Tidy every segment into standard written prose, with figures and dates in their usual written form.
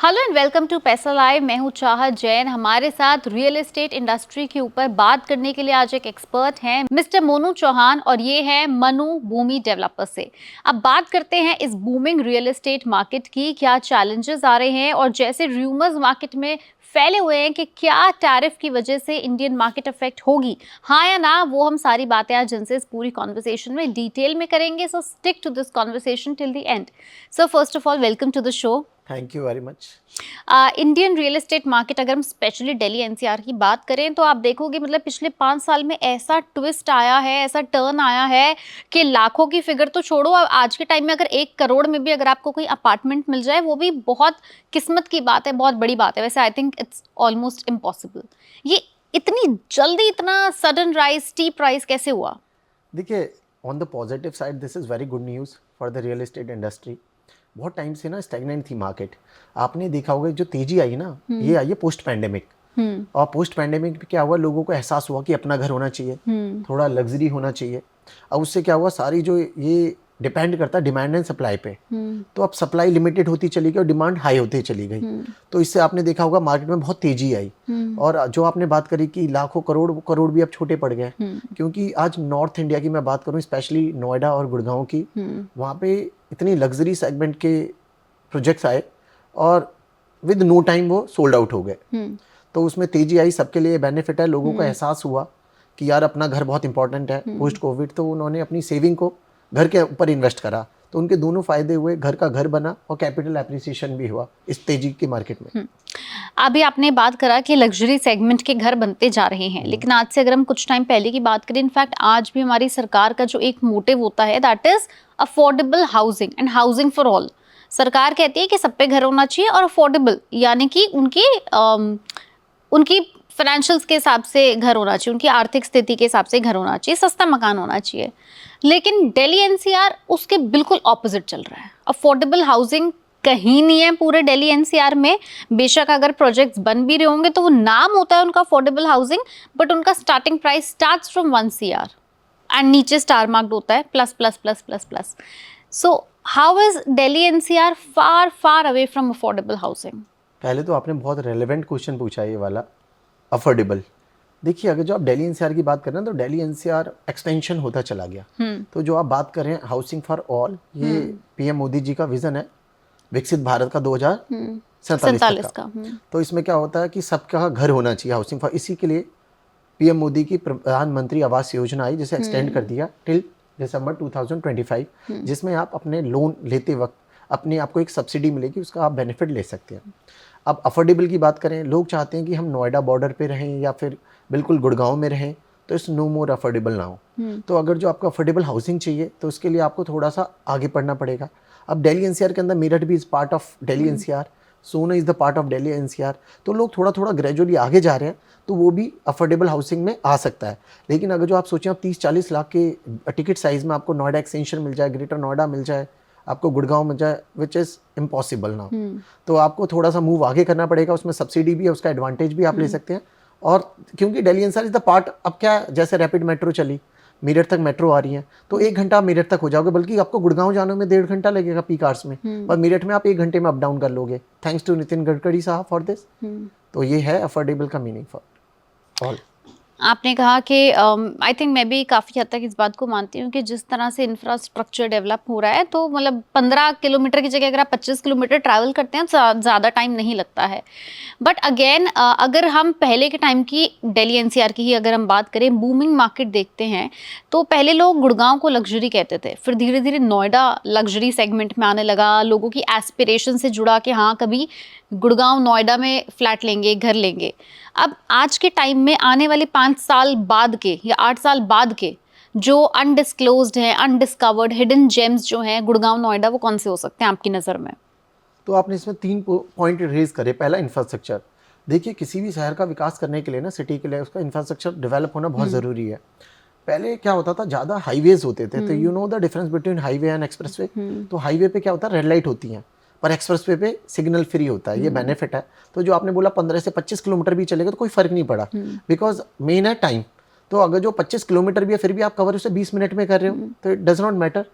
Hello and welcome to पैसा live. मैं हूं चाहत जैन। हमारे साथ रियल एस्टेट इंडस्ट्री के ऊपर बात करने के लिए आज एक एक्सपर्ट हैं मिस्टर मोनू चौहान, और ये है मनु भूमि डेवलपर से। अब बात करते हैं इस बूमिंग रियल एस्टेट मार्केट की, क्या चैलेंजेस आ रहे हैं, और जैसे रूमर्स मार्केट में फैले हुए हैं कि क्या टैरिफ की वजह से इंडियन मार्केट अफेक्ट होगी, हाँ या ना, वो हम सारी बातें आज जिनसे इस पूरी कॉन्वर्सेशन में डिटेल में करेंगे। So stick to this conversation till the end. So first of all, welcome to the show. Thank you very much. Indian real estate market, अगर हम स्पेशली दिल्ली एनसीआर की बात करें तो आप देखोगे मतलब पिछले 5 साल में ऐसा ट्विस्ट आया है, ऐसा टर्न आया है कि लाखों की फिगर तो छोड़ो, अब आज के टाइम में अगर 1 करोड़ में भी अगर आपको कोई अपार्टमेंट मिल जाए वो भी बहुत किस्मत की बात है, बहुत बड़ी बात है। वैसे I think it's almost impossible. ये इतनी जल्दी, इतना सडन राइज, स्टीप राइज कैसे हुआ? देखिए, on the positive side this is very good news for the real estate industry. बहुत टाइम से ना स्टैग्नेंट थी मार्केट। आपने देखा होगा जो तेजी आई ना, ये आई है पोस्ट पैंडेमिक। और पोस्ट पैंडेमिक में क्या हुआ, लोगों को एहसास हुआ कि अपना घर होना चाहिए, थोड़ा लग्जरी होना चाहिए। अब उससे क्या हुआ, सारी जो ये डिपेंड करता है डिमांड एंड सप्लाई पे। तो अब सप्लाई लिमिटेड होती चली गई और डिमांड हाई होती चली गई। तो इससे आपने देखा होगा मार्केट में बहुत तेजी आई। और जो आपने बात करी कि लाखों करोड़, करोड़ भी अब छोटे पड़ गए। क्योंकि आज नॉर्थ इंडिया की मैं बात करूं, स्पेशली नोएडा और गुड़गांव की, वहाँ पे इतनी लग्जरी सेगमेंट के प्रोजेक्ट्स आए और विद नो टाइम वो सोल्ड आउट हो गए। तो उसमें तेजी आई, सबके लिए बेनिफिट है। लोगों को एहसास हुआ कि यार अपना घर बहुत इंपॉर्टेंट है पोस्ट कोविड। तो उन्होंने अपनी सेविंग को घर के ऊपर इन्वेस्ट करा, तो उनके दोनों फायदे हुए, घर का घर बना और कैपिटल एप्रिसिएशन भी हुआ इस तेजी के मार्केट में। अभी आपने बात करा कि लग्जरी सेगमेंट के घर बनते जा रहे हैं, लेकिन आज से अगर हम कुछ टाइम पहले की बात करें, इनफैक्ट आज भी हमारी सरकार का जो एक मोटिव होता है that is affordable housing and housing for all. सरकार कहती है कि सब पे घर होना चाहिए और अफोर्डेबल, यानी कि उनकी फाइनेंशियल्स के हिसाब से घर होना चाहिए, उनकी आर्थिक स्थिति के हिसाब से घर होना चाहिए, सस्ता मकान होना चाहिए। लेकिन दिल्ली एनसीआर उसके बिल्कुल ऑपोजिट चल रहा है। अफोर्डेबल हाउसिंग कहीं नहीं है पूरे दिल्ली एनसीआर में। बेशक अगर प्रोजेक्ट्स बन भी रहे होंगे तो वो नाम होता है उनका अफोर्डेबल हाउसिंग, बट उनका starting price starts from 1 CR and नीचे स्टार मार्क्ड होता है plus plus plus plus plus. So how is Delhi NCR far far away from affordable housing? पहले तो आपने बहुत रेलेवेंट क्वेश्चन पूछा ये वाला, अफोर्डेबल। देखिए, अगर जो आप दिल्ली एनसीआर की बात कर रहे हैं तो दिल्ली एनसीआर एक्सटेंशन होता चला गया। तो जो आप बात कर रहे हैं हाउसिंग फॉर ऑल, ये पीएम मोदी जी का विजन है, विकसित भारत का 2047 का। तो इसमें क्या होता है कि सबका घर होना चाहिए, हाउसिंग फॉर। इसी के लिए पीएम मोदी की प्रधानमंत्री आवास योजना आई, जिसे एक्सटेंड कर दिया टिल दिसंबर 2025, जिसमें आप अपने लोन लेते वक्त अपने आपको एक सब्सिडी मिलेगी, उसका आप बेनिफिट ले सकते हैं। अब अफोर्डेबल की बात करें, लोग चाहते हैं कि हम नोएडा बॉर्डर पे रहें या फिर बिल्कुल गुड़गांव में रहें, तो इट्स नो मोर अफोर्डेबल ना हो। तो अगर जो आपको अफोर्डेबल हाउसिंग चाहिए तो उसके लिए आपको थोड़ा सा आगे पढ़ना पड़ेगा। अब दिल्ली एनसीआर के अंदर मेरठ भी is part of Delhi NCR, Sohna is the part of Delhi NCR. तो लोग थोड़ा थोड़ा ग्रेजुअली आगे जा रहे हैं, तो वो भी अफोर्डेबल हाउसिंग में आ सकता है। लेकिन अगर जो आप सोचें, आप 30-40 लाख के टिकट साइज में आपको नोएडा एक्सटेंशन मिल जाए, ग्रेटर नोएडा मिल जाए, आपको गुड़गांव मिल जाए, विच इज़ इम्पॉसिबल नाउ। तो आपको थोड़ा सा मूव आगे करना पड़ेगा, उसमें सब्सिडी भी है, उसका एडवांटेज भी आप ले सकते हैं। और क्योंकि Delhi NCR is the part, अब क्या जैसे रैपिड मेट्रो चली, मेरठ तक मेट्रो आ रही है, तो 1 घंटा आप मेरठ तक हो जाओगे, बल्कि आपको गुड़गांव जाने में 1.5 घंटा लगेगा पीक आवर्स में, और मेरठ में आप 1 घंटे में अप डाउन कर लोगे, थैंक्स टू नितिन गडकरी साहब फॉर दिस। तो ये है अफोर्डेबल का मीनिंग फॉर ऑल। आपने कहा कि आई थिंक मैं भी काफ़ी हद तक इस बात को मानती हूँ कि जिस तरह से इंफ्रास्ट्रक्चर डेवलप हो रहा है, तो मतलब 15 किलोमीटर की जगह अगर आप 25 किलोमीटर ट्रैवल करते हैं तो ज़्यादा टाइम नहीं लगता है। बट अगेन अगर हम पहले के टाइम की दिल्ली एनसीआर की ही अगर हम बात करें, बूमिंग मार्केट देखते हैं, तो पहले लोग गुड़गांव को लग्जरी कहते थे, फिर धीरे धीरे नोएडा लग्जरी सेगमेंट में आने लगा। लोगों की एस्पिरेशन से जुड़ा कि हाँ कभी गुड़गांव नोएडा में फ्लैट लेंगे, घर लेंगे। अब आज के टाइम में आने वाले 5 साल बाद के या 8 साल बाद के जो अनडिस्क्लोज्ड हैं, अनडिस्कवर्ड हिडन जेम्स जो हैं गुड़गांव नोएडा, वो कौन से हो सकते हैं आपकी नज़र में? तो आपने इसमें 3 पॉइंट रेज करे। पहला, इंफ्रास्ट्रक्चर। देखिए, किसी भी शहर का विकास करने के लिए ना, सिटी के लिए, उसका इंफ्रास्ट्रक्चर डेवलप होना बहुत ज़रूरी है। पहले क्या होता था, ज़्यादा हाईवेज होते थे, तो you know the difference between highway and expressway. तो हाईवे पे क्या होता है, रेड लाइट होती हैं, पर एक्सप्रेसवे पे सिग्नल फ्री होता है, ये बेनिफिट है। तो जो आपने बोला 15 से 25 किलोमीटर भी चलेगा तो कोई फ़र्क नहीं पड़ा, बिकॉज मेन है टाइम। तो अगर जो 25 किलोमीटर भी है फिर भी आप कवर उसे 20 मिनट में कर रहे हो, तो इट डज नॉट मैटर।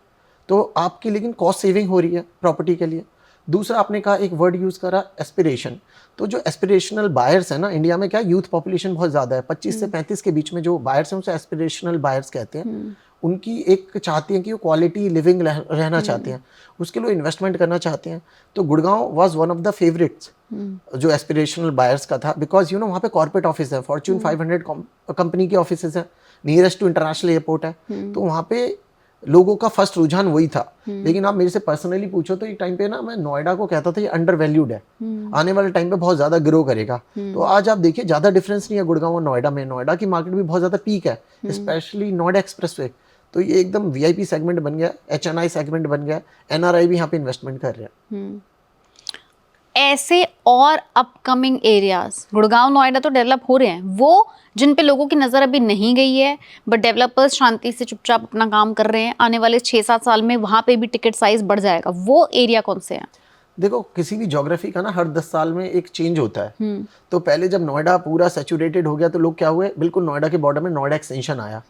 तो आपकी लेकिन कॉस्ट सेविंग हो रही है प्रॉपर्टी के लिए। दूसरा आपने कहा एक वर्ड यूज़ करा एस्पिरेशन, तो जो एस्पिरेशनल बायर्स है ना इंडिया में, क्या यूथ पॉपुलेशन बहुत ज़्यादा है, 25 से 35 के बीच में जो बायर्स हैं उसे एस्पिरेशनल बायर्स कहते हैं। उनकी एक चाहती हैं कि वो क्वालिटी लिविंग रहना चाहते हैं, उसके लिए इन्वेस्टमेंट करना चाहते हैं। तो Gurgaon was one of the favourites जो एस्पिरेशनल बायर्स का था, बिकॉज यू नो वहाँ पे कॉर्पोरेट ऑफिस है, फॉर्च्यून 500 कंपनी के ऑफिस हैं, नियरेस्ट टू इंटरनेशनल एयरपोर्ट है, तो वहाँ पे लोगों का फर्स्ट रुझान वही था। लेकिन आप मेरे से पर्सनली पूछो तो एक टाइम पे ना मैं नोएडा को कहता था ये अंडर वैल्यूड है, आने वाले टाइम पे बहुत ज़्यादा ग्रो करेगा। तो आज आप देखिए ज़्यादा डिफरेंस नहीं है गुड़गांव और नोएडा में। नोएडा की मार्केट भी बहुत ज़्यादा पीक है, स्पेशली नोएडा एक्सप्रेसवे। तो ये एकदम वीआईपी सेगमेंट बन गया, एचएनआई सेगमेंट बन गया, एनआरआई भी यहाँ पे इन्वेस्टमेंट कर रहे हैं। ऐसे और अपकमिंग एरियाज गुड़गांव नोएडा तो डेवलप हो रहे हैं, वो जिन पे लोगों की नज़र अभी नहीं गई है, बट डेवलपर्स शांति से चुपचाप अपना काम कर रहे हैं, आने वाले 6-7 साल में वहाँ पे भी टिकट साइज बढ़ जाएगा, वो एरिया कौन से हैं? देखो किसी भी ज्योग्राफी का ना हर 10 साल में एक चेंज होता है। तो पहले जब नोएडा पूरा सैचुरेटेड हो गया तो लोग क्या हुए, बिल्कुल नोएडा के बॉर्डर में नोएडा एक्सटेंशन आया,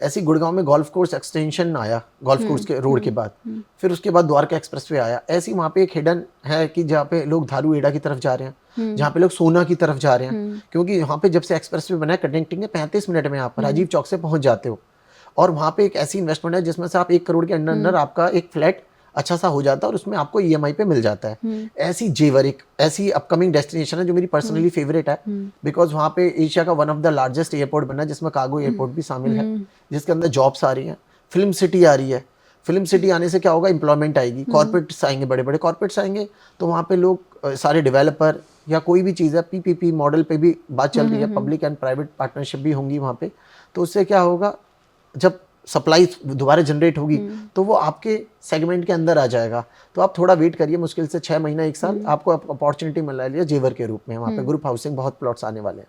ऐसे गुड़गांव में गोल्फ कोर्स एक्सटेंशन आया गोल्फ कोर्स के रोड के बाद, फिर उसके बाद द्वारका एक्सप्रेसवे आया। ऐसी वहाँ पे एक हिडन है कि जहाँ पे लोग धारू एडा की तरफ जा रहे हैं, जहाँ पे लोग सोना की तरफ जा रहे हैं, क्योंकि यहाँ पे जब से एक्सप्रेसवे बना है कनेक्टिंग है 35 मिनट में आप राजीव चौक से पहुंच जाते हो। और वहाँ पे एक ऐसी इन्वेस्टमेंट है जिसमें से आप 1 करोड़ के अंदर आपका एक फ्लैट अच्छा सा हो जाता है और उसमें आपको ईएमआई पे मिल जाता है। ऐसी जेवर एक ऐसी अपकमिंग डेस्टिनेशन है जो मेरी पर्सनली फेवरेट है, बिकॉज वहाँ पे एशिया का one of the largest airport बना है, जिसमें कार्गो एयरपोर्ट भी शामिल है, जिसके अंदर जॉब्स आ रही हैं। फिल्म सिटी आ रही है, फिल्म सिटी आने से क्या होगा, एम्प्लॉयमेंट आएगी, कॉर्पोरेट्स आएंगे, बड़े बड़े कॉर्पोरेट्स आएंगे, तो वहाँ पे लोग सारे डेवलपर या कोई भी चीज़ है पीपीपी मॉडल पे भी बात चल रही है, पब्लिक एंड प्राइवेट पार्टनरशिप भी होंगी वहाँ पे। तो उससे क्या होगा, जब सप्लाई दोबारा जनरेट होगी तो वो आपके सेगमेंट के अंदर आ जाएगा। तो आप थोड़ा वेट करिए, मुश्किल से 6 महीना 1 साल आपको अपॉर्चुनिटी मिल रही है जेवर के रूप में, वहाँ पे ग्रुप हाउसिंग बहुत प्लॉट्स आने वाले हैं।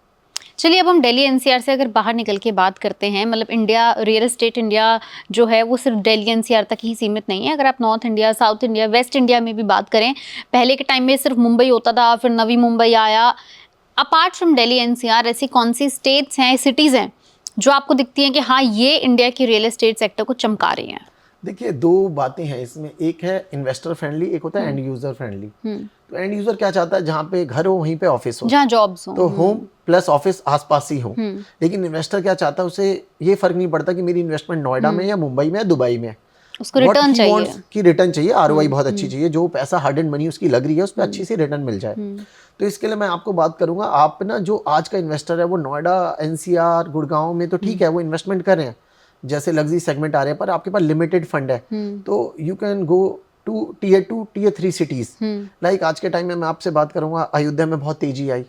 चलिए अब हम दिल्ली एनसीआर से अगर बाहर निकल के बात करते हैं, मतलब इंडिया रियल एस्टेट इंडिया जो है वो सिर्फ दिल्ली एनसीआर तक ही सीमित नहीं है। अगर आप north India, south India, waste India में भी बात करें, पहले के टाइम में सिर्फ मुंबई होता था, फिर नवी मुंबई आया। अपार्ट फ्रॉम दिल्ली एनसीआर ऐसी कौन सी स्टेट्स हैं, सिटीज़ हैं जो आपको दिखती हैं कि हाँ ये इंडिया की रियल एस्टेट सेक्टर को चमका रही हैं? देखिए 2 बातें हैं इसमें, एक है इन्वेस्टर फ्रेंडली, एक होता है एंड यूजर फ्रेंडली। तो एंड यूजर क्या चाहता है, जहाँ पे घर हो वहीं पे ऑफिस हो, जहाँ जॉब्स हो, तो होम प्लस ऑफिस आसपास ही हो। लेकिन इन्वेस्टर क्या चाहता है, उसे ये फर्क नहीं पड़ता कि मेरी इन्वेस्टमेंट नोएडा में या मुंबई में या दुबई में, उसको रिटर्न चाहिए, की रिटर्न चाहिए, आरओआई बहुत अच्छी चाहिए, जो पैसा हार्ड एंड मनी उसकी लग रही है उस पर अच्छी सी रिटर्न मिल जाए। तो इसके लिए मैं आपको बात करूंगा, आप ना जो आज का इन्वेस्टर है वो नोएडा, एनसीआर, गुड़गांव में तो ठीक है वो इन्वेस्टमेंट कर रहे हैं, जैसे लग्जरी सेगमेंट आ रहे हैं, पर आपके पास लिमिटेड फंड है, तो you can go to tier 2, tier 3 cities. Like आज के टाइम में मैं आपसे बात करूंगा, अयोध्या में बहुत तेजी आई,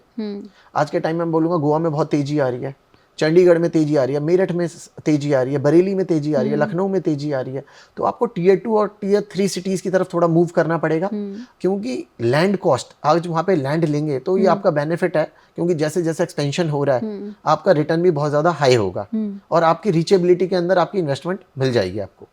आज के टाइम में मैं बोलूंगा गोवा में बहुत तेजी आ रही है, चंडीगढ़ में तेजी आ रही है, मेरठ में तेजी आ रही है, बरेली में तेजी आ रही है, लखनऊ में तेजी आ रही है। तो आपको टीयर 2 और टीयर 3 सिटीज की तरफ थोड़ा मूव करना पड़ेगा, क्योंकि लैंड कॉस्ट, आज वहाँ पे लैंड लेंगे तो ये आपका बेनिफिट है, क्योंकि जैसे जैसे एक्सपेंशन हो रहा है आपका रिटर्न भी बहुत ज़्यादा हाई होगा और आपकी रीचेबिलिटी के अंदर आपकी इन्वेस्टमेंट मिल जाएगी आपको।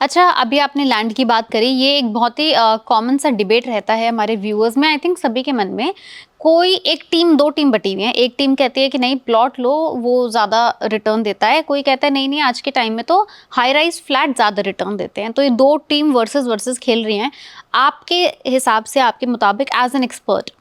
अच्छा, अभी आपने लैंड की बात करी, ये एक बहुत ही कॉमन सा डिबेट रहता है हमारे व्यूअर्स में, आई थिंक सभी के मन में। कोई एक टीम, 2 टीम बटी हुई है, एक टीम कहती है कि नहीं प्लॉट लो वो ज़्यादा रिटर्न देता है, कोई कहता है नहीं नहीं आज के टाइम में तो हाई राइज फ्लैट ज़्यादा रिटर्न देते हैं। तो ये 2 टीम वर्सेस खेल रही हैं। आपके हिसाब से, आपके मुताबिक एज एन एक्सपर्ट,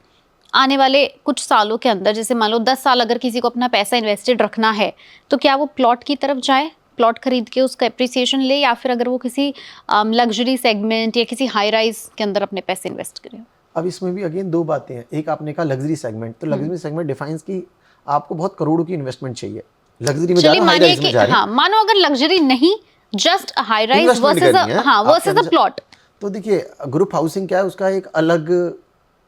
आने वाले कुछ सालों के अंदर, जैसे मान लो 10 साल अगर किसी को अपना पैसा इन्वेस्टेड रखना है, तो क्या वो प्लॉट की तरफ जाए, प्लॉट खरीद के उसका एप्रिसिएशन ले, या फिर अगर वो किसी लग्जरी सेगमेंट या किसी हाई राइज के अंदर अपने पैसे इन्वेस्ट करें? अब इसमें भी अगेन 2 बातें हैं, एक आपने कहा लग्जरी सेगमेंट, तो लग्जरी सेगमेंट डिफाइंस की आपको बहुत करोड़ों की इन्वेस्टमेंट चाहिए, लग्जरी में जा रहा है, हाई राइज में जा रहे हैं। हाँ, मानो अगर लग्जरी नहीं, just high rise versus a plot. तो देखिए ग्रुप हाउसिंग क्या है, उसका एक अलग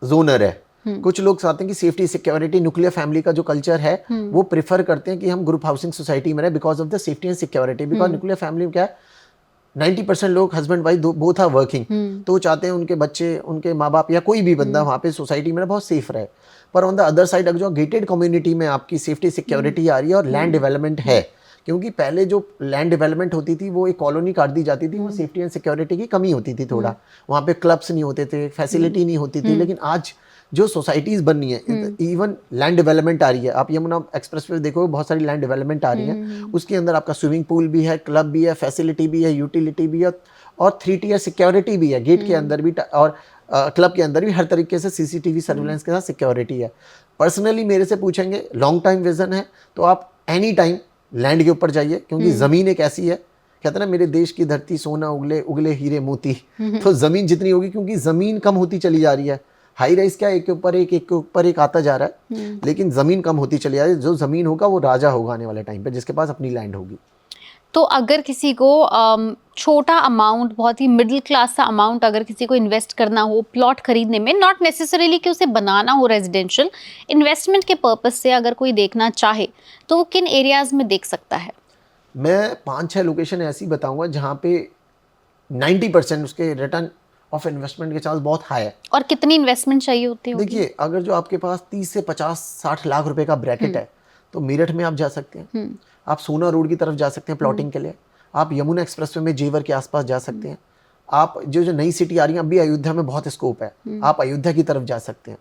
जोनर है। कुछ लोग चाहते हैं कि सेफ्टी सिक्योरिटी, न्यूक्लियर फैमिली का जो कल्चर है वो प्रेफर करते हैं कि हम ग्रुप हाउसिंग सोसाइटी में रहे because of the safety and security. Because nuclear family में क्या है, 90% लोग husband wife both are working, तो वो चाहते हैं उनके बच्चे, उनके माँ बाप या कोई भी बंदा वहाँ पे सोसाइटी में बहुत सेफ रहे। पर ऑन द अदर साइड अगर जो गेटेड कम्युनिटी में आपकी सेफ्टी सिक्योरिटी आ रही है और लैंड डेवलपमेंट है, क्योंकि पहले जो लैंड डेवलपमेंट होती थी वो एक कॉलोनी काट दी जाती थी, वो सेफ्टी एंड सिक्योरिटी की कमी होती थी थोड़ा, वहाँ पे क्लब्स नहीं होते थे, फैसिलिटी नहीं होती थी। लेकिन आज जो सोसाइटीज बन रही है, इवन लैंड डेवलपमेंट आ रही है, आप यमुना एक्सप्रेस पे देखो बहुत सारी लैंड डेवलपमेंट आ रही है, उसके अंदर आपका स्विमिंग पूल भी है, क्लब भी है, फैसिलिटी भी है, यूटिलिटी भी है और 3 टियर सिक्योरिटी भी है, गेट के अंदर भी और क्लब के अंदर भी हर तरीके से सीसीटीवी सर्विलेंस के साथ सिक्योरिटी है। पर्सनली मेरे से पूछेंगे लॉन्ग टाइम विजन है तो आप एनी टाइम लैंड के ऊपर जाइए, क्योंकि ज़मीन एक ऐसी है, कहते हैं ना मेरे देश की धरती सोना उगले उगले हीरे मोती, तो ज़मीन जितनी होगी, क्योंकि ज़मीन कम होती चली जा रही है, हाई राइज क्या एक के ऊपर एक आता जा रहा है, लेकिन ज़मीन कम होती चली जा रही है। जो ज़मीन होगा वो राजा होगा आने वाले टाइम पे, जिसके पास अपनी लैंड होगी। तो अगर किसी को छोटा अमाउंट, बहुत ही मिडिल क्लास सा अमाउंट अगर किसी को इन्वेस्ट करना हो प्लॉट खरीदने में, नॉट नेसेसरीली कि उसे बनाना हो रेजिडेंशियल, इन्वेस्टमेंट के पर्पस से अगर कोई देखना चाहे तो वो किन एरियाज में देख सकता है? मैं 5-6 लोकेशन ऐसी बताऊंगा जहाँ पे 90% उसके रिटर्न ऑफ इन्वेस्टमेंट के चांस बहुत हाई है। और कितनी इन्वेस्टमेंट चाहिए होती है? देखिए, अगर जो आपके पास 30 से 50-60 लाख रुपए का ब्रैकेट है तो मेरठ में आप जा सकते हैं, आप सोना रोड की तरफ जा सकते हैं प्लॉटिंग के लिए, आप यमुना एक्सप्रेसवे में जेवर के आसपास जा सकते हैं, आप जो नई सिटी आ रही है अभी अयोध्या में बहुत स्कोप है, आप अयोध्या की तरफ जा सकते हैं।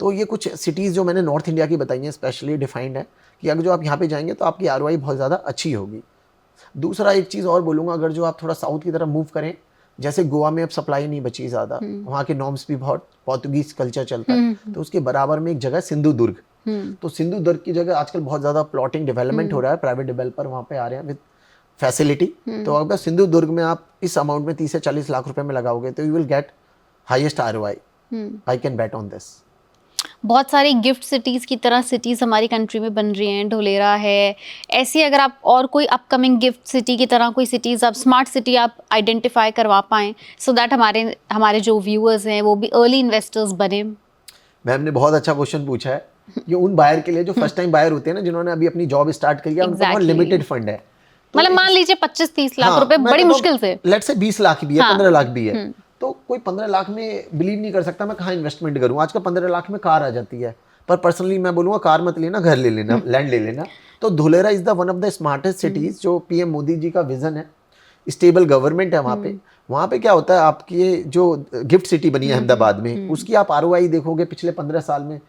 तो ये कुछ सिटीज़ जो मैंने नॉर्थ इंडिया की बताई हैं स्पेशली डिफाइंड है कि अगर जो आप यहाँ पे जाएंगे तो आपकी ROI बहुत ज़्यादा अच्छी होगी। दूसरा एक चीज़ और बोलूँगा, अगर जो आप थोड़ा साउथ की तरफ मूव करें, जैसे गोवा में अब सप्लाई नहीं बची ज़्यादा, वहाँ के नॉर्म्स भी बहुत पोर्तुगीज कल्चर चलता है, तो उसके बराबर में एक जगह सिंधुदुर्ग, तो सिंधुदुर्ग की जगह आजकल बहुत ज़्यादा प्लॉटिंग डेवलपमेंट हो रहा है, प्राइवेट डेवलपर वहाँ पे आ रहे हैं विद फैसिलिटी। तो अगर सिंधुदुर्ग में आप इस अमाउंट में 30 से 40 लाख रुपए में लगाओगे तो you will gate highest ROI। I can bet on this. बहुत सारी गिफ्ट सिटीज़ की तरह सिटीज़ हमारी कंट्री में बन रही हैं, ढोलेरा है, ऐसी अगर आप और कोई अपकमिंग गिफ्ट सिटी की तरह कोई सिटीज़ आप स्मार्ट सिटी आप आइडेंटिफाई करवा पाएँ, सो दैट हमारे जो व्यूअर्स हैं वो भी अर्ली इन्वेस्टर्स बने। मैम ने बहुत अच्छा क्वेश्चन पूछा है। ये उन बायर के लिए जो फर्स्ट टाइम बायर होते हैं ना, जिन्होंने अभी अपनी जॉब स्टार्ट करी है, उनका बहुत लिमिटेड फंड है। मतलब मान लीजिए 25-30 लाख रुपए बड़ी मुश्किल से, लेट्स से 20 लाख भी है, 15 लाख भी है, तो कोई 15 लाख में बिलीव नहीं कर सकता मैं कहाँ इन्वेस्टमेंट करूँ। आजकल 15 लाख में कार आ जाती है, पर पर्सनली मैं बोलूँगा कार मत लेना, घर ले लेना, लैंड ले लेना। तो Dholera is the one of the smartest cities, जो PM मोदी जी का विजन है, स्टेबल गवर्नमेंट है वहाँ पे। वहाँ पे क्या होता है, आपकी जो गिफ्ट सिटी बनी है अहमदाबाद में, उसकी आप ROI देखोगे पिछले 15 साल में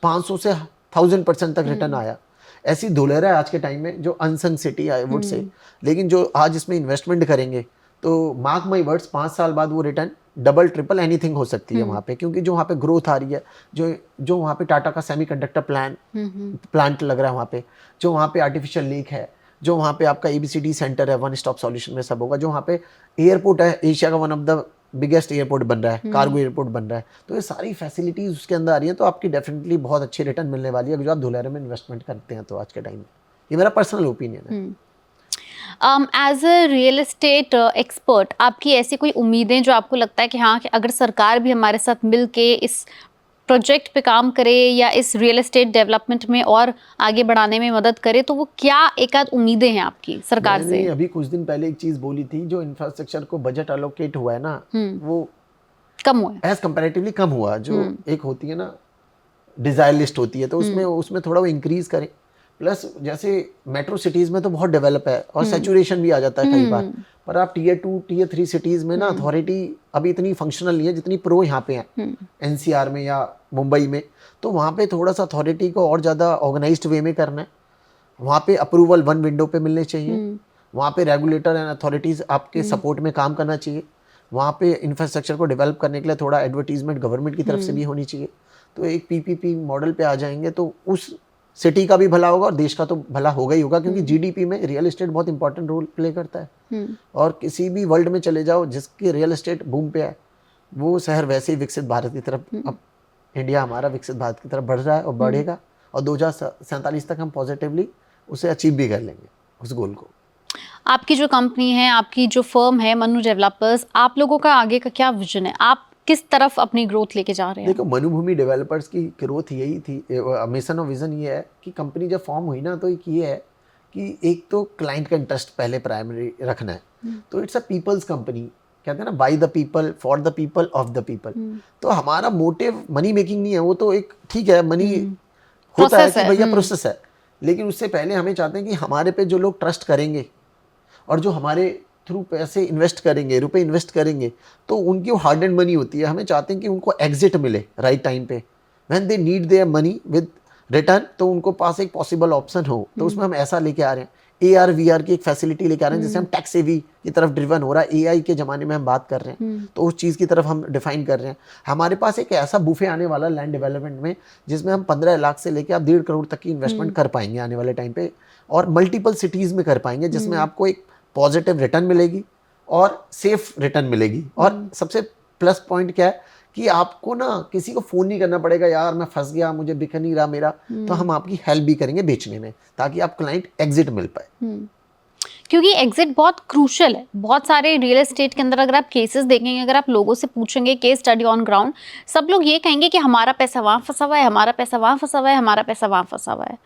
500 से 1000% तक रिटर्न आया। ऐसी धुलेरा है आज के टाइम में जो unsung city I would say, लेकिन जो आज इसमें इन्वेस्टमेंट करेंगे तो मार्क माई वर्ड्स 5 साल बाद वो रिटर्न डबल ट्रिपल एनीथिंग हो सकती है वहाँ पे, क्योंकि जो वहाँ पे ग्रोथ आ रही है, जो वहाँ पे टाटा का सेमीकंडक्टर प्लांट लग रहा है वहाँ पे, जो वहाँ पे आर्टिफिशियल लेक है, जो वहाँ पे आपका ABCD सेंटर है, वन स्टॉप सॉल्यूशन में सब होगा, जो वहाँ पे एयरपोर्ट है, एशिया का one of the biggest airport बन रहा है, कार्गो एयरपोर्ट बन रहा है, तो ये सारी फैसिलिटीज उसके अंदर आ रही हैं, तो आपकी डेफिनेटली बहुत अच्छी रिटर्न मिलने वाली है अगर जो आप धुलेरा में इन्वेस्टमेंट करते हैं तो आज के टाइम में। ये मेरा पर्सनल ओपिनियन है। As a real estate expert, आपकी ऐसी कोई उम्मीदें जो आपको लगता है कि हाँ, कि अगर सरकार भी हमारे साथ मिल के इस प्रोजेक्ट पे काम करे या इस रियल एस्टेट डेवलपमेंट में और आगे बढ़ाने में मदद करे, तो वो क्या एक आध उम्मीदें हैं आपकी सरकार से? अभी कुछ दिन पहले एक चीज बोली थी, जो इंफ्रास्ट्रक्चर को बजट एलोकेट हुआ है ना, वो कम हुआ है, एज कंपैरेटिवली कम हुआ। जो एक होती है ना डिजायर लिस्ट होती है, तो उसमें थोड़ा वो इंक्रीज करें। प्लस जैसे मेट्रो सिटीज में तो बहुत डेवलप है और सैचुरेशन भी आ जाता है कई बार, पर आप Tier 2 Tier 3 सिटीज में ना अथॉरिटी अभी इतनी फंक्शनल नहीं है जितनी प्रो यहाँ पे है NCR में या मुंबई में। तो वहाँ पे थोड़ा सा अथॉरिटी को और ज़्यादा ऑर्गेनाइज्ड वे में करना है। वहाँ पे अप्रूवल 1 विंडो पे मिलने चाहिए, वहाँ पे रेगुलेटर एंड अथॉरिटीज़ आपके सपोर्ट में काम करना चाहिए, वहाँ पे इंफ्रास्ट्रक्चर को डेवलप करने के लिए थोड़ा एडवर्टीजमेंट गवर्नमेंट की तरफ से भी होनी चाहिए। तो एक PPP मॉडल पे आ जाएंगे तो उस सिटी का भी भला होगा और देश का तो भला होगा ही होगा, क्योंकि GDP में रियल एस्टेट बहुत इंपॉर्टेंट रोल प्ले करता है। और किसी भी वर्ल्ड में चले जाओ जिसकी रियल एस्टेट बूम पे है, वो शहर वैसे ही विकसित भारत की तरफ, अब इंडिया हमारा विकसित भारत की तरफ बढ़ रहा है और बढ़ेगा, और 2047 तक हम पॉजिटिवली उसे अचीव भी कर लेंगे उस गोल को। आपकी जो कंपनी है, आपकी जो फर्म है मनु डेवलपर्स, आप लोगों का आगे का क्या विजन है? आप किस तरफ अपनी ग्रोथ लेके जा रहे हैं? देखो, मनुभूमि डेवलपर्स की ग्रोथ यही थी, मिशन और विजन ये है कि कंपनी जब फॉर्म हुई ना, तो एक ये है कि एक तो क्लाइंट का इंटरेस्ट पहले प्राइमरी रखना है। तो इट्स अ पीपल्स कंपनी, कहते हैं ना, by the people, for the people, of the people. तो हमारा मोटिव मनी मेकिंग नहीं है, वो तो एक ठीक है, मनी होता है कि भैया प्रोसेस है, लेकिन उससे पहले हमें चाहते हैं कि हमारे पे जो लोग ट्रस्ट करेंगे और जो हमारे थ्रू पैसे इन्वेस्ट करेंगे, रुपए इन्वेस्ट करेंगे, तो उनकी वो हार्ड एंड मनी होती है। हमें चाहते हैं कि उनको एग्जिट मिले राइट टाइम पे, when they need their money with return, तो उनको पास एक पॉसिबल ऑप्शन हो। तो उसमें हम ऐसा लेके आ रहे हैं। AR VR की एक फैसिलिटी लेके आ रहे हैं, जैसे हम टैक्स सेवी की तरफ ड्रिवन हो रहा है, AI के ज़माने में हम बात कर रहे हैं, तो उस चीज़ की तरफ हम डिफाइन कर रहे हैं। हमारे पास एक ऐसा बुफे आने वाला लैंड डेवलपमेंट में, जिसमें हम 15 लाख से लेके आप 1.5 करोड़ तक की इन्वेस्टमेंट कर पाएंगे आने वाले टाइम पे, और मल्टीपल सिटीज़ में कर पाएंगे, जिसमें आपको एक पॉजिटिव रिटर्न मिलेगी और सेफ रिटर्न मिलेगी। और सबसे प्लस पॉइंट क्या है कि आपको ना किसी को फ़ोन नहीं करना पड़ेगा, यार मैं फंस गया, मुझे बिक नहीं रहा मेरा, तो हम आपकी हेल्प भी करेंगे बेचने में, ताकि आप क्लाइंट एग्जिट मिल पाए। क्योंकि एग्जिट बहुत क्रूशल है। बहुत सारे रियल एस्टेट के अंदर अगर आप केसेस देखेंगे, अगर आप लोगों से पूछेंगे केस स्टडी ऑन ग्राउंड, सब लोग ये कहेंगे कि हमारा पैसा वहाँ फंसा हुआ है, हमारा पैसा वहाँ फंसा हुआ है, हमारा पैसा वहाँ फंसा हुआ है।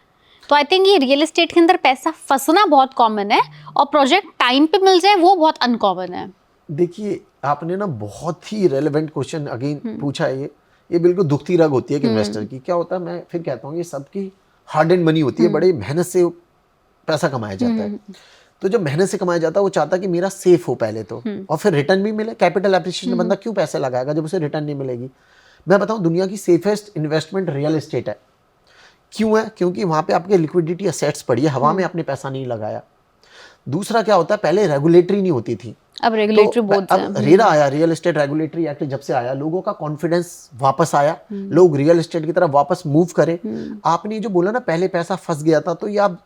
तो आई थिंक ये रियल एस्टेट के अंदर पैसा फंसना बहुत कॉमन है, और प्रोजेक्ट टाइम पे मिल जाए वो बहुत अनकॉमन है। देखिए, आपने ना बहुत ही रेलेवेंट क्वेश्चन अगेन पूछा है। ये बिल्कुल दुखती रग होती है कि इन्वेस्टर की क्या होता है, मैं फिर कहता हूँ ये सबकी हार्ड एंड मनी होती है, बड़े मेहनत से पैसा कमाया जाता है। तो जब मेहनत से कमाया जाता है, वो चाहता है कि मेरा सेफ हो पहले तो, और फिर रिटर्न भी मिले। कैपिटल एप्रिसिएशन बंदा क्यों पैसे लगाएगा जब उसे रिटर्न नहीं मिलेगी। मैं बताऊं, दुनिया की सेफेस्ट इन्वेस्टमेंट रियल एस्टेट है। क्यों है? क्योंकि वहां पे आपके लिक्विडिटी असेट्स पड़ी है, हवा में आपने पैसा नहीं लगाया। दूसरा क्या होता है, पहले रेगुलेटरी नहीं होती थी, अब रेगुलेटरी बोर्ड अब रेरा आया, रियल एस्टेट रेगुलेटरी एक्ट जब से आया, लोगों का कॉन्फिडेंस वापस आया, लोग रियल एस्टेट की तरफ वापस मूव करे। आपने जो बोला ना पहले पैसा फंस गया था, तो ये आप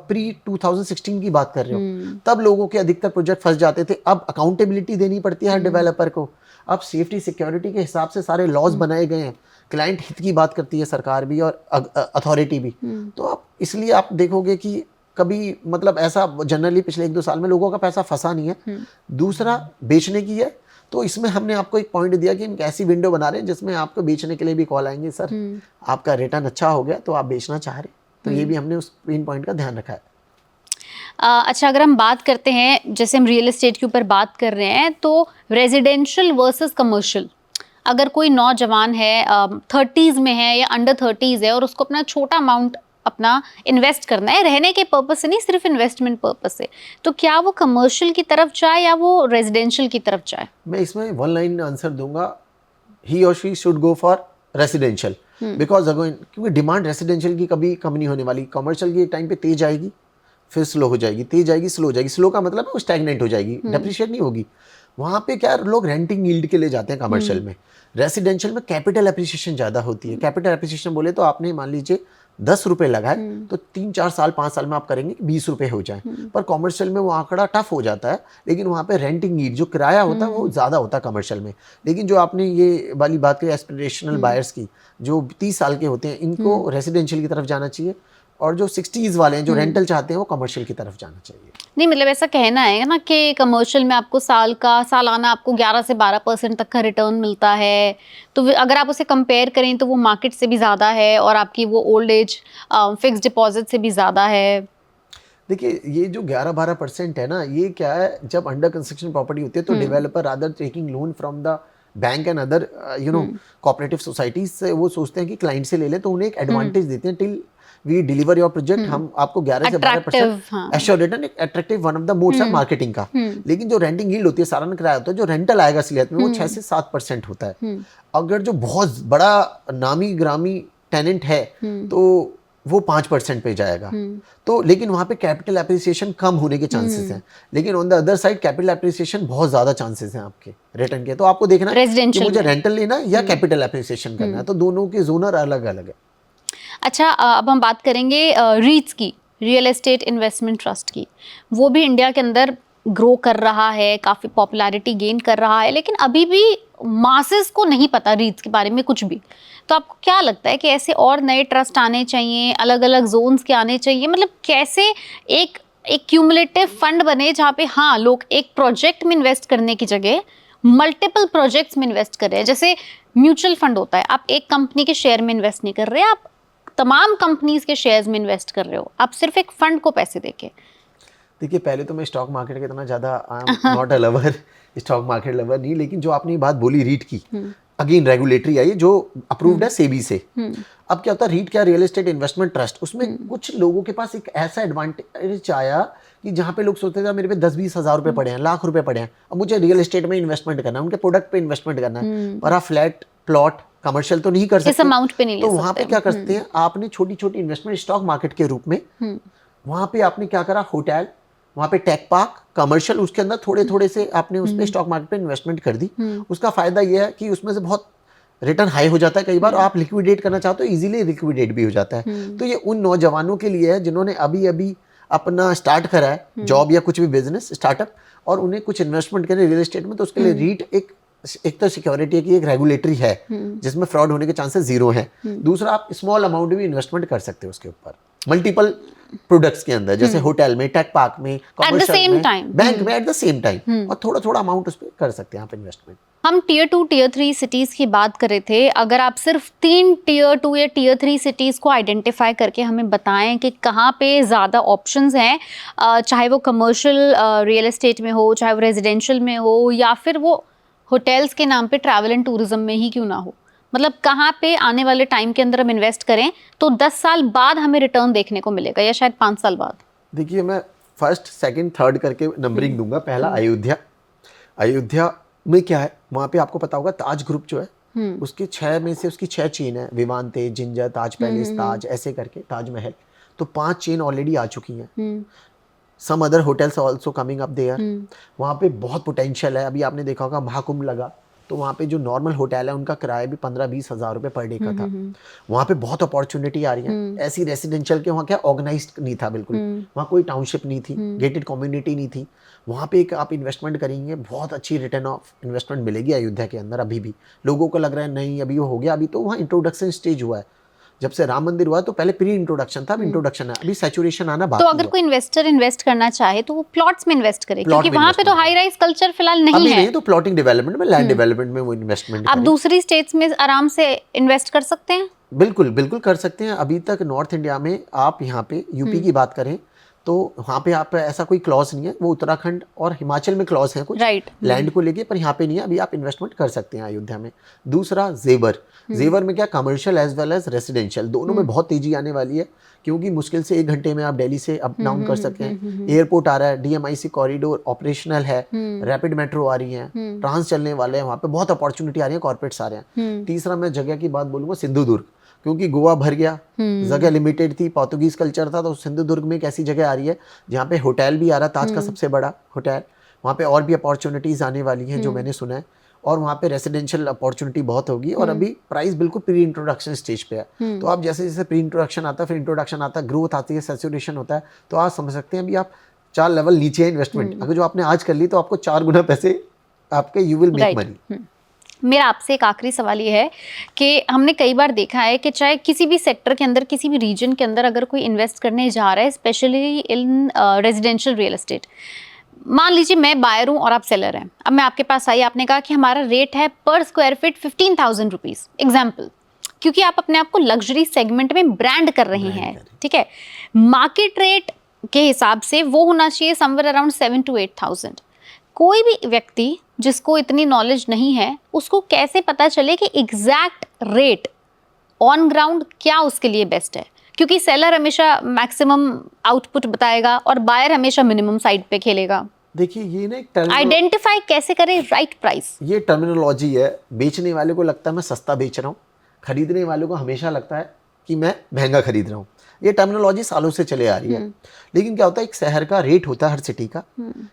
प्री 2016 की बात कर रहे हो, तब लोगों के अधिकतर प्रोजेक्ट फंस जाते थे। अब अकाउंटेबिलिटी देनी पड़ती है हर डेवलपर को, अब सेफ्टी सिक्योरिटी के हिसाब से सारे लॉज बनाए गए हैं, क्लाइंट हित की बात करती है सरकार भी और अथॉरिटी भी। तो आप इसलिए आप देखोगे कि कभी मतलब ऐसा जनरली पिछले 1-2 साल में लोगों का पैसा फंसा नहीं है। दूसरा बेचने की है, तो इसमें हमने आपको एक पॉइंट दिया कि हम ऐसी विंडो बना रहे हैं जिसमें आपको बेचने के लिए भी कॉल आएंगे, सर आपका रिटर्न अच्छा हो गया तो आप बेचना चाह रहे, तो ये भी हमने उस पेन पॉइंट का ध्यान रखा है। अच्छा, अगर हम बात करते हैं, जैसे हम रियल एस्टेट के ऊपर बात कर रहे हैं, तो रेजिडेंशियल वर्सेस कमर्शियल, अगर कोई नौजवान है 30s में है या अंडर 30s है और उसको अपना छोटा अमाउंट अपना इन्वेस्ट करना है, रहने के पर्पस से नहीं, सिर्फ इन्वेस्टमेंट पर्पस से, तो क्या वो कमर्शियल की तरफ जाए या वो रेजिडेंशियल की तरफ जाए? मैं इसमें 1 लाइन आंसर दूंगा, ही और she should go for residential, because again क्योंकि डिमांड रेसिडेंशियल की कभी कम नहीं होने वाली। कमर्शियल की एक टाइम पे तेज आएगी, फिर स्लो हो जाएगी, तेज आएगी, स्लो हो जाएगी। स्लो का मतलब है वो स्टैग्नेंट हो जाएगी, डेप्रिशिएट नहीं होगी। वहाँ पे क्या लोग रेंटिंग यील्ड के लिए जाते हैं कमर्शियल में। रेसिडेंशियल में कैपिटल एप्रिसिएशन ज़्यादा होती है। कैपिटल एप्रिसिएशन बोले तो आपने मान लीजिए 10 रुपए लगाए, तो 3-4 साल 5 साल में आप करेंगे 20 रुपए हो जाए। पर कॉमर्शियल में वो आंकड़ा टफ हो जाता है, लेकिन वहाँ पे रेंटिंग यील्ड जो किराया होता है वो ज़्यादा होता है कमर्शियल में। लेकिन जो आपने ये वाली बात की एस्पिरेशनल बायर्स की, जो 30 साल के होते हैं, इनको रेसिडेंशियल की तरफ जाना चाहिए, और जो 60s वाले हैं जो रेंटल चाहते हैं वो कमर्शियल की तरफ जाना चाहिए। नहीं, मतलब ऐसा कहना है ना कि कमर्शियल में आपको सालाना आपको 11 से 12% तक का रिटर्न मिलता है, तो अगर आप उसे कंपेयर करें तो वो मार्केट से भी ज़्यादा है, और आपकी वो ओल्ड एज फिक्स डिपॉजिट से भी ज़्यादा है। देखिए, ये जो 11-12% है ना, ये क्या है, जब अंडर कंस्ट्रक्शन प्रॉपर्टी होती है तो developer rather taking loan from the bank and other cooperative societies से, वो सोचते हैं कि क्लाइंट से ले ले, तो उन्हें एक एडवांटेज देते हैं till we deliver your project, हम आपको 11 से 12% एश्योर्ड रिटर्न, एक attractive one of the modes है मार्केटिंग का। लेकिन जो रेंटिंग यील्ड होती है, सालाना किराया होता है, जो रेंटल आएगा असलियत में वो 6 से 7% होता है। अगर जो बहुत बड़ा नामी ग्रामी टेनेंट है तो वो 5% पे जाएगा। तो लेकिन वहाँ पे कैपिटल एप्रिसिएशन कम होने के चांसेस हैं, लेकिन on the other side capital appreciation बहुत ज़्यादा चांसेस हैं आपके रिटर्न के। तो आपको देखना है कि मुझे रेंटल लेना है या कैपिटल एप्रिसिएशन करना है, तो दोनों के जोनर अलग अलग है। अच्छा, अब हम बात करेंगे रीट्स की, रियल एस्टेट इन्वेस्टमेंट ट्रस्ट की। वो भी इंडिया के अंदर ग्रो कर रहा है, काफ़ी पॉपुलैरिटी गेन कर रहा है, लेकिन अभी भी मासेस को नहीं पता रीट्स के बारे में कुछ भी। तो आपको क्या लगता है कि ऐसे और नए ट्रस्ट आने चाहिए, अलग अलग जोन्स के आने चाहिए, मतलब कैसे एक क्यूमुलेटिव फंड बने जहाँ पे हाँ लोग एक प्रोजेक्ट में इन्वेस्ट करने की जगह मल्टीपल प्रोजेक्ट्स में इन्वेस्ट कर रहे हैं। जैसे म्यूचुअल फंड होता है, आप एक कंपनी के शेयर में इन्वेस्ट नहीं कर रहे, आप तमाम कंपनीज के शेयर्स में इन्वेस्ट कर रहे हो, आप सिर्फ एक फंड को पैसे देके। देखिए, पहले तो मैं स्टॉक मार्केट के इतना ज़्यादा I am not a lover, stock market lover नहीं, लेकिन जो आपने बात बोली रीट की, अगेन रेगुलेटरी आई जो अप्रूव्ड है सेबी से। अब क्या होता है, रीट क्या, रियल एस्टेट इन्वेस्टमेंट ट्रस्ट, उसमें कुछ लोगों के पास एक ऐसा एडवांटेज आया कि जहाँ पे लोग सोचते थे मेरे पे 10-20 हज़ार रुपए पड़े हैं, लाख रुपए पड़े हैं, अब मुझे रियल एस्टेट में इन्वेस्टमेंट करना है, उनके प्रोडक्ट पे इन्वेस्टमेंट करना है, पर आप फ्लैट प्लॉट कमर्शियल तो नहीं कर सकते, इस अमाउंट पे नहीं ले तो सकते। वहाँ पे क्या करते हैं, आपने छोटी छोटी इन्वेस्टमेंट स्टॉक मार्केट के रूप में वहाँ पे आपने क्या करा, होटल, वहाँ पे टेक पार्क, कमर्शियल, उसके अंदर थोड़े थोड़े से आपने उस पे स्टॉक मार्केट पे इन्वेस्टमेंट कर दी। उसका फायदा ये है कि उसमें से बहुत रिटर्न हाई हो जाता है कई बार, और आप लिक्विडेट करना चाहते हो इजीली लिक्विडेट भी हो जाता है। तो ये उन नौजवानों के लिए है जिन्होंने अभी अभी अपना स्टार्ट करा है जॉब या कुछ भी बिजनेस स्टार्टअप, और उन्हें कुछ इन्वेस्टमेंट करना रियल एस्टेट में, तो उसके लिए रीट एक तो सिक्योरिटी है कि एक रेगुलेटरी है जिसमें फ्रॉड होने के चांसेस जीरो हैं। दूसरा, आप स्मॉल अमाउंट भी इन्वेस्टमेंट कर सकते हो उसके ऊपर मल्टीपल प्रोडक्ट्स के अंदर, जैसे होटल में, टेक पार्क में, कमर्शियल में, बैंक में, एट द सेम टाइम, और थोड़ा थोड़ा अमाउंट उस पर कर सकते हैं आप इन्वेस्टमेंट। हम टियर 2 टियर 3 सिटीज की बात कर रहे थे। अगर आप सिर्फ 3 टियर 2 या टियर 3 सिटीज को आइडेंटिफाई करके हमें बताएं कि कहाँ पे ज़्यादा ऑप्शंस हैं, चाहे वो कमर्शियल रियल एस्टेट में हो, चाहे वो रेजिडेंशियल में हो, या फिर वो होटल्स के नाम पे ट्रैवल एंड टूरिज्म में ही क्यों ना हो, मतलब कहाँ पे आने वाले टाइम के अंदर हम इन्वेस्ट करें तो 10 साल बाद हमें रिटर्न देखने को मिलेगा, या शायद 5 साल बाद? देखिए, मैं फर्स्ट सेकंड थर्ड करके नंबरिंग दूंगा। पहला अयोध्या। अयोध्या में क्या है, वहाँ पे आपको पता होगा ताज ग्रुप जो है उसके 6 में से उसकी 6 चेन है, विवांते, जिंजर, ताज पैलेस, ताज, ऐसे करके, ताजमहल, तो 5 चेन ऑलरेडी आ चुकी हैं। Some other hotels also coming up there. वहाँ पे बहुत पोटेंशियल है। अभी आपने देखा होगा महाकुंभ लगा, तो वहाँ पे जो नॉर्मल होटल है उनका किराया भी 15-20 हज़ार रुपये पर डे का था। वहाँ पे बहुत अपॉर्चुनिटी आ रही है। ऐसी रेसिडेंशियल के वहाँ क्या ऑर्गेनाइज्ड नहीं था बिल्कुल, वहाँ कोई टाउनशिप नहीं थी, गेटेड कम्युनिटी नहीं थी। वहाँ पे एक आप इन्वेस्टमेंट करेंगे, बहुत अच्छी रिटर्न ऑफ इन्वेस्टमेंट मिलेगी अयोध्या के अंदर। अभी भी लोगों को लग रहा है नहीं अभी वो हो गया, अभी तो वहाँ इंट्रोडक्शन स्टेज हुआ है। जब से राम मंदिर हुआ तो पहले प्री इंट्रोडक्शन था, अब इंट्रोडक्शन है, अभी सैचुरेशन आना बाकी है। तो अगर कोई इन्वेस्टर इन्वेस्ट करना चाहे तो वो प्लॉट्स में इन्वेस्ट करे, क्योंकि वहाँ पे तो हाई राइज कल्चर फिलहाल नहीं अभी है। नहीं, तो प्लॉटिंग डेवलपमेंट में, लैंड डेवलपमेंट में वो इन्वेस्टमेंट आप दूसरी स्टेट्स में आराम से इन्वेस्ट कर सकते हैं। बिल्कुल बिल्कुल कर सकते हैं। अभी तक नॉर्थ इंडिया में आप यहाँ पे यूपी की बात करें तो वहाँ पे आप ऐसा कोई क्लॉज नहीं है, वो उत्तराखंड और हिमाचल में क्लॉज है कुछ लैंड को लेके, पर यहाँ पे नहीं है। अभी आप इन्वेस्टमेंट कर सकते हैं अयोध्या में। दूसरा, जेवर। जेवर में क्या, commercial as well as residential दोनों में बहुत तेजी आने वाली है, क्योंकि मुश्किल से 1 घंटे में आप दिल्ली से अप डाउन कर सकते हैं। एयरपोर्ट आ रहा है, DMIC कॉरिडोर ऑपरेशनल है, रैपिड मेट्रो आ रही है, ट्रांस चलने वाले हैं, वहाँ पे बहुत अपॉर्चुनिटी आ रही है, कॉर्पोरेट्स आ रहे हैं। तीसरा, मैं जगह की बात बोलूंगा, सिंधुदुर्ग, क्योंकि गोवा भर गया, जगह लिमिटेड थी, पोर्तुगीज कल्चर था, तो सिंधुदुर्ग में एक ऐसी जगह आ रही है जहाँ पे होटल भी आ रहा है, ताज का सबसे बड़ा होटल, वहाँ पे और भी अपॉर्चुनिटीज आने वाली हैं जो मैंने सुना है, और वहाँ पे रेसिडेंशियल अपॉर्चुनिटी बहुत होगी। और अभी प्राइस बिल्कुल प्री इंट्रोडक्शन स्टेज पे है, तो आप जैसे जैसे प्री इंट्रोडक्शन आता है, फिर इंट्रोडक्शन आता है, ग्रोथ आती है, सैचुरेशन होता है, तो आप समझ सकते हैं अभी आप 4 लेवल नीचे है इन्वेस्टमेंट। अगर जो आपने आज कर ली तो आपको 4 गुना पैसे आपके, यू विल मेक मनी। मेरा आपसे एक आखिरी सवाल ये है कि हमने कई बार देखा है कि चाहे किसी भी सेक्टर के अंदर, किसी भी रीजन के अंदर अगर कोई इन्वेस्ट करने जा रहा है, specially in residential real estate, मान लीजिए मैं बायर हूँ और आप सेलर हैं, अब मैं आपके पास आई, आपने कहा कि हमारा रेट है पर स्क्वायर फीट 15,000 रुपीज़ एग्जाम्पल, क्योंकि आप अपने आप को लग्जरी सेगमेंट में ब्रांड कर रहे हैं, ठीक है। मार्केट रेट के हिसाब से वो होना चाहिए समवेयर अराउंड 7 to 8,000। कोई भी व्यक्ति जिसको इतनी नॉलेज नहीं है, उसको कैसे पता चले कि एग्जैक्ट रेट ऑन ग्राउंड क्या उसके लिए बेस्ट है? क्योंकि सेलर हमेशा मैक्सिमम आउटपुट बताएगा और बायर हमेशा मिनिमम साइड पे खेलेगा। देखिए, ये ना एक आइडेंटिफाई कैसे करें राइट प्राइस, ये टर्मिनोलॉजी है। बेचने वाले को लगता है मैं सस्ता बेच रहा हूँ, खरीदने वाले को हमेशा लगता है कि मैं महंगा खरीद रहा हूँ। ये टर्मिनोलॉजी सालों से चले आ रही है। लेकिन क्या होता है, एक शहर का रेट होता है हर सिटी का,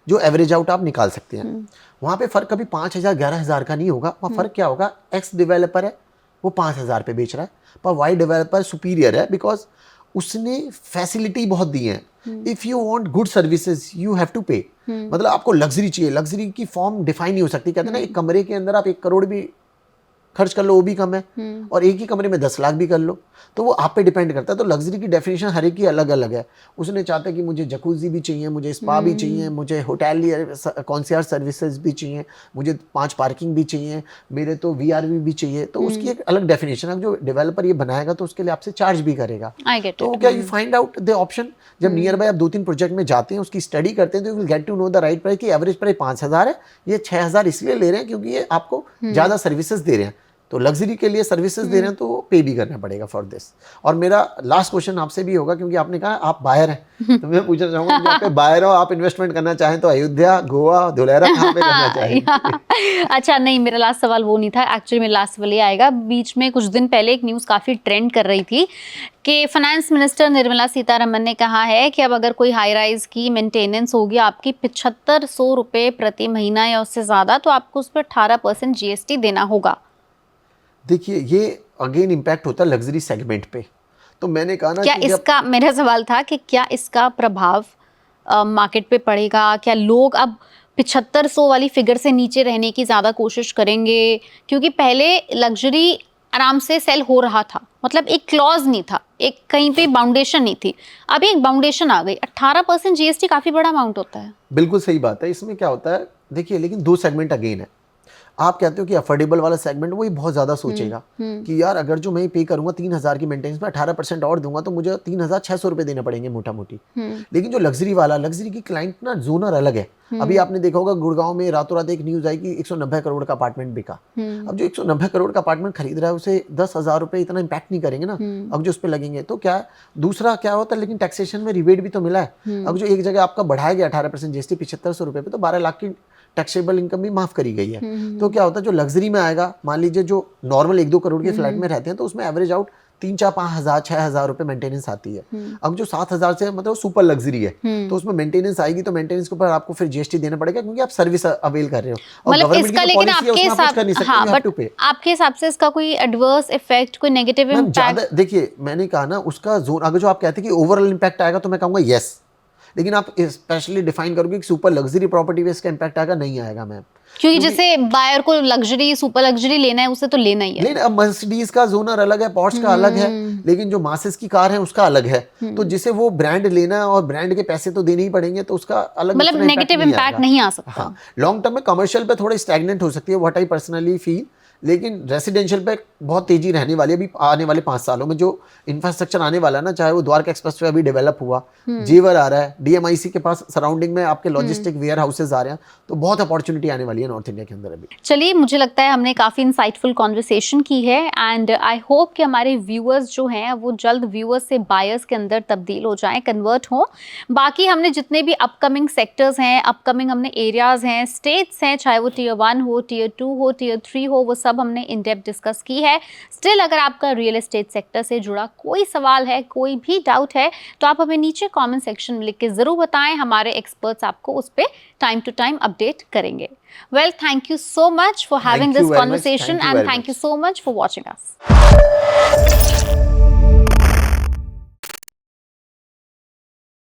जो एवरेज आउट आप निकाल सकते हैं। वहाँ पे फर्क कभी 5,000 11,000 का नहीं होगा। वहाँ फर्क क्या होगा, एक्स डेवलपर है वो 5,000 पे बेच रहा है, पर वाई डेवलपर सुपीरियर है, बिकॉज उसने फैसिलिटी बहुत दी है। If you want good services you have to pay. मतलब आपको लग्जरी चाहिए, लग्जरी की फॉर्म डिफाइन नहीं हो सकती। कहते हैं ना, एक कमरे के अंदर आप 1 करोड़ भी खर्च कर लो वो भी कम है, और एक ही कमरे में 10 लाख भी कर लो, तो वो आप पे डिपेंड करता है। तो लग्जरी की डेफिनेशन हर एक की अलग अलग है। उसने चाहता है कि मुझे जकूजी भी चाहिए, मुझे स्पा भी चाहिए, मुझे होटल कॉन्सियर्ज सर्विसेज भी चाहिए, मुझे 5 पार्किंग भी चाहिए, मेरे तो VRV भी चाहिए। तो उसकी एक अलग डेफिनेशन है। जो डेवलपर ये बनाएगा तो उसके लिए आपसे चार्ज भी करेगा। तो क्या you find out the option, जब नियर बाय आप 2-3 प्रोजेक्ट में जाते हैं, उसकी स्टडी करते हैं, तो you will get to know the right price कि एवरेज प्राइस 5,000 है, ये 6,000 इसलिए ले रहे हैं क्योंकि ये आपको ज़्यादा सर्विसेज दे रहे हैं। तो लग्जरी के लिए सर्विसेज दे रहे हैं तो पे भी करना पड़ेगा फॉर दिस। और मेरा लास्ट क्वेश्चन आपसे भी होगा, क्योंकि आपने कहा आप बायर हैं, तो मैं पूछना चाहूंगा कि आप बायर हो, आप इन्वेस्टमेंट करना चाहें तो अयोध्या, गोवा, धुलेरा कहाँ पे करना चाहेंगे? अच्छा, नहीं, मेरा लास्ट सवाल वो नहीं था एक्चुअली, मेरा लास्ट सवाल ये आएगा। बीच में कुछ दिन पहले एक न्यूज़ काफ़ी ट्रेंड कर रही थी कि फाइनेंस मिनिस्टर निर्मला सीतारमन ने कहा है कि अब अगर कोई हाई राइज की मेंटेनेंस होगी आपकी 7500 रुपये प्रति महीना या उससे ज़्यादा, तो आपको उस पर 18% GST देना होगा। देखिए, ये अगेन इम्पैक्ट होता है लग्जरी सेगमेंट पे। तो मैंने कहा ना क्या कि इसका, मेरा सवाल था कि क्या इसका प्रभाव मार्केट पे पड़ेगा? क्या लोग अब 7500 वाली फिगर से नीचे रहने की ज़्यादा कोशिश करेंगे? क्योंकि पहले लग्जरी आराम से सेल हो रहा था, मतलब एक क्लॉज नहीं था, एक कहीं पे बाउंडेशन नहीं थी। अभी एक बाउंडेशन आ गई। 18% GST काफ़ी बड़ा अमाउंट होता है। बिल्कुल सही बात है। इसमें क्या होता है, देखिए, लेकिन दो सेगमेंट अगेन है। आप कहते हो कि अफोर्डेबल वाला सेगमेंट वही बहुत ज़्यादा सोचेगा कि यार अगर जो मैं पे करूंगा 3000 की मेंटेनेंस में 18% और दूंगा तो मुझे 3600 रुपये देने पड़ेंगे मोटा मोटी। लेकिन जो लग्जरी वाला, लग्जरी की क्लाइंट ना जोनर अलग है। अभी आपने देखा होगा गुड़गांव में रातों रात एक न्यूज़ आई कि 190 करोड़ का अपार्टमेंट बिका। अब जो 190 करोड़ का अपार्टमेंट खरीद रहा है उसे 10,000 रुपये इतना इम्पैक्ट नहीं करेंगे ना, अब जो उस पर लगेंगे। तो क्या दूसरा क्या होता है, लेकिन टैक्सेशन में रिबेट भी तो मिला है। अब जो एक जगह आपका बढ़ाया गया 18% GST 7500 रुपये पे, तो 12 लाख की टैक्सेबल इनकम भी माफ करी गई है। तो क्या होता है, जो लग्जरी में आएगा, मान लीजिए जो नॉर्मल 1-2 करोड़ के फ्लैट में रहते हैं तो उसमें एवरेज आउट 3-4-5,000-6,000 रुपये मेंटेनेंस आती है। अब जो 7,000 से मतलब सुपर लग्जरी है, तो उसमें मेंटेनेंस आएगी, तो मेंटेनेंस के ऊपर आपको फिर GST देना पड़ेगा, क्योंकि आप सर्विस अवेल कर रहे हो। और मतलब गवर्नमेंट इसका, की लेकिन पॉलिसी है, उसमें आप कुछ कर नहीं सकते, you have to pay। आपके हिसाब से इसका कोई एडवर्स इफेक्ट, कोई नेगेटिव मैम इम्पैक्ट? ज़्यादा देखिए, मैंने कहा ना उसका जोन, अगर जो आप कहते हैं कि ओवरऑल इम्पैक्ट आएगा तो मैं कहूँगा येस, लेकिन आप स्पेशली डिफाइन करोगे कि सुपर लग्जरी प्रॉपर्टी पे इसका इम्पैक्ट आएगा, नहीं आएगा मैम। क्योंकि जैसे बायर को लग्जरी, सुपर लग्जरी लेना है, उसे तो लेना ही है। लेकिन अब मर्सिडीज का जोनर अलग है, पोर्श का अलग है, लेकिन जो मासेस की कार है उसका अलग है। तो जिसे वो ब्रांड लेना है और ब्रांड के पैसे तो देने ही पड़ेंगे, तो उसका अलग मतलब नेगेटिव इम्पैक्ट नहीं आ सकता। हाँ, लॉन्ग टर्म में कमर्शियल पे थोड़ी स्टैग्नेंट हो सकती है, व्हाट आई पर्सनली फील, लेकिन रेसिडेंशियल पे बहुत तेजी रहने वाली है अभी आने वाले 5 सालों में। जो इंफ्रास्ट्रक्चर आने वाला है ना, चाहे वो द्वारका एक्सप्रेसवे अभी डेवलप हुआ, जेवर आ रहा है, DMIC के पास सराउंडिंग में आपके लॉजिस्टिक वेयर हाउसेज आ रहे हैं, तो बहुत अपॉर्चुनिटी आने वाली है नॉर्थ इंडिया के अंदर अभी। चलिए, मुझे लगता है हमने काफ़ी इंसाइटफुल कॉन्वर्सेशन की है, एंड आई होप कि हमारे व्यूअर्स जो हैं वो जल्द व्यूअर्स से बायर्स के अंदर तब्दील हो जाएं, कन्वर्ट हों। बाकी हमने जितने भी अपकमिंग सेक्टर्स हैं, अपकमिंग हमने एरियाज़ हैं, स्टेट्स हैं, चाहे वो Tier 1 हो, Tier 2 हो, Tier 3 हो, वो सब हमने इन डेप्थ डिस्कस की है। स्टिल अगर आपका रियल एस्टेट सेक्टर से जुड़ा कोई सवाल है, कोई भी डाउट है, तो आप हमें नीचे कमेंट सेक्शन में लिख के ज़रूर बताएं। हमारे एक्सपर्ट्स आपको उस पर टाइम टू टाइम अपडेट करेंगे। Well, thank you so much for having this conversation, and thank you so much for watching us.